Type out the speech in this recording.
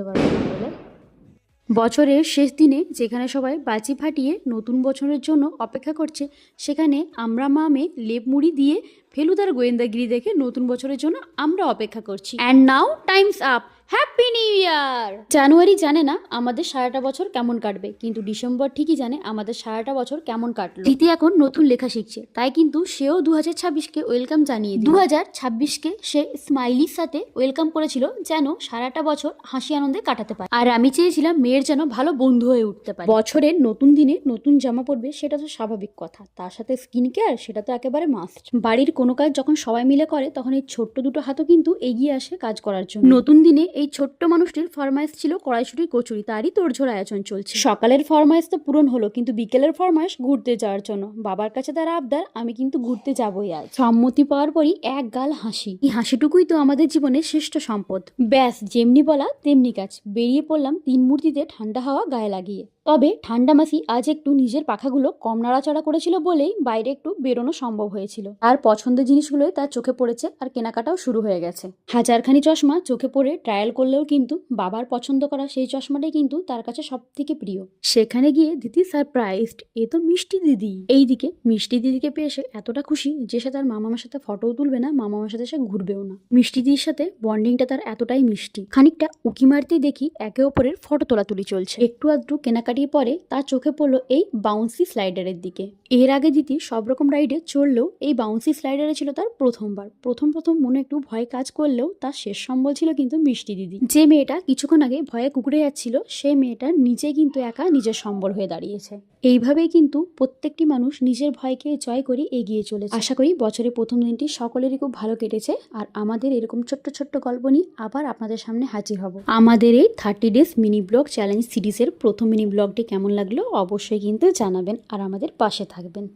যেতে পারবো না বলে। বছরের শেষ দিনে যেখানে সবাই বাজি ফাটিয়ে নতুন বছরের জন্য অপেক্ষা করছে, সেখানে আমরা মা মেয়ে লেপ মুড়ি দিয়ে ফেলুদার গোয়েন্দাগিরি দেখে নতুন বছরের জন্য আমরা অপেক্ষা করছি। And now time's up, happy new year. January জানে না আমাদের সারাটা বছর কেমন কাটবে, কিন্তু ডিসেম্বর ঠিকই জানে আমাদের সারাটা বছর কেমন কাটলো। দিদি এখন নতুন লেখা শিখছে, তাই কিন্তু সেও 2026কে ওয়েলকাম জানিয়ে 2026কে সে স্মাইলির সাথে ওয়েলকাম করেছিল, যেন সারাটা বছর হাসি আনন্দে কাটাতে পারে। আর আমি চেয়েছিলাম মেয়ের যেন ভালো বন্ধু হয়ে উঠতে পারে। বছরের নতুন দিনে নতুন জামা পরবে, সেটা তো স্বাভাবিক কথা, তার সাথে স্কিন কেয়ার সেটা তো একেবারে মাস্ট। বাড়ির কোনো কাজ যখন সবাই মিলে করে, তখন এই ছোট্ট দুটো হাতও কিন্তু এগিয়ে আসে কাজ করার জন্য। নতুন দিনে এই ছোট্ট মানুষটির ফরমাইশ ছিল কড়াইশুটির কচুরি, তারই তোড়জোড় আয়োজন চলছে। সকালের ফরমাইশ তো পূরণ হলো, কিন্তু বিকেলের ফরমাইশ ঘুরতে যাওয়ার জন্য। বাবার কাছে তার আবদার, আমি কিন্তু ঘুরতে যাবোই আজ। সম্মতি পাওয়ার পরই এক গাল হাসি। এই হাসিটুকুই তো আমাদের জীবনের শ্রেষ্ঠ সম্পদ। ব্যাস, যেমনি বলা তেমনি কাজ। বেরিয়ে পড়লাম তিন মূর্তিতে ঠান্ডা হাওয়া গায়ে লাগিয়ে। তবে ঠান্ডা মাসি আজ একটু নিজের পাখাগুলো কম নাড়াচাড়া করেছিল বলেই বাইরে একটু বেরোনো সম্ভব হয়েছিল। আর পছন্দের জিনিসগুলোই তার চোখে পড়েছে, আর কেনাকাটাও শুরু হয়ে গেছে। হাজারখানি চশমা চোখে পড়ে ট্রায়াল করলেও কিন্তু বাবার পছন্দ করা সেই চশমাটাই কিন্তু তার কাছে সব থেকে প্রিয়। সেখানে গিয়ে দিদি সারপ্রাইজড, এ তো মিষ্টি দিদি। এইদিকে মিষ্টি দিদিকে পেয়ে সে এতটা খুশি যে সে তার মামার সাথে ফটোও তুলবে না, মামার সাথে সে ঘুরবেও না। মিষ্টি দিদির সাথে বন্ডিংটা তার এতটাই মিষ্টি, খানিকটা উকি মারতেই দেখি একে অপরের ফটো তোলাতুলি চলছে। একটু আধটু কেনাকাটিয়ে পরে তার চোখে পড়লো এই বাউন্সি স্লাইডারের দিকে। এর আগে দিদি সব রকম রাইডে চড়লেও এই বাউন্সি স্লাইডারে ছিল তার প্রথমবার। প্রথম মনে একটু ভয় কাজ করলেও তার শেষ সম্বল ছিল কিন্তু মিষ্টি দিদি। যে মেয়েটা কিছুক্ষণ আগে ভয়ে কুকুরে যাচ্ছিল, সেই মেয়েটা নিজে কিন্তু একা নিজের সম্বল হয়ে দাঁড়িয়েছে। এইভাবেই কিন্তু প্রত্যেকটি মানুষ নিজের ভয়কে জয় করে এগিয়ে চলেছে। আশা করি বছরের প্রথম দিনটি সকলেরই খুব ভালো কেটেছে, আর আমাদের এরকম ছোট্ট ছোট্ট গল্প নিয়ে আবার আপনাদের সামনে হাজির হব। আমাদের এই 30 ডেজ মিনি ব্লগ চ্যালেঞ্জ সিরিজের প্রথম মিনি ব্লগটি কেমন লাগলো অবশ্যই কিন্তু জানাবেন, আর আমাদের পাশে থাকবেন।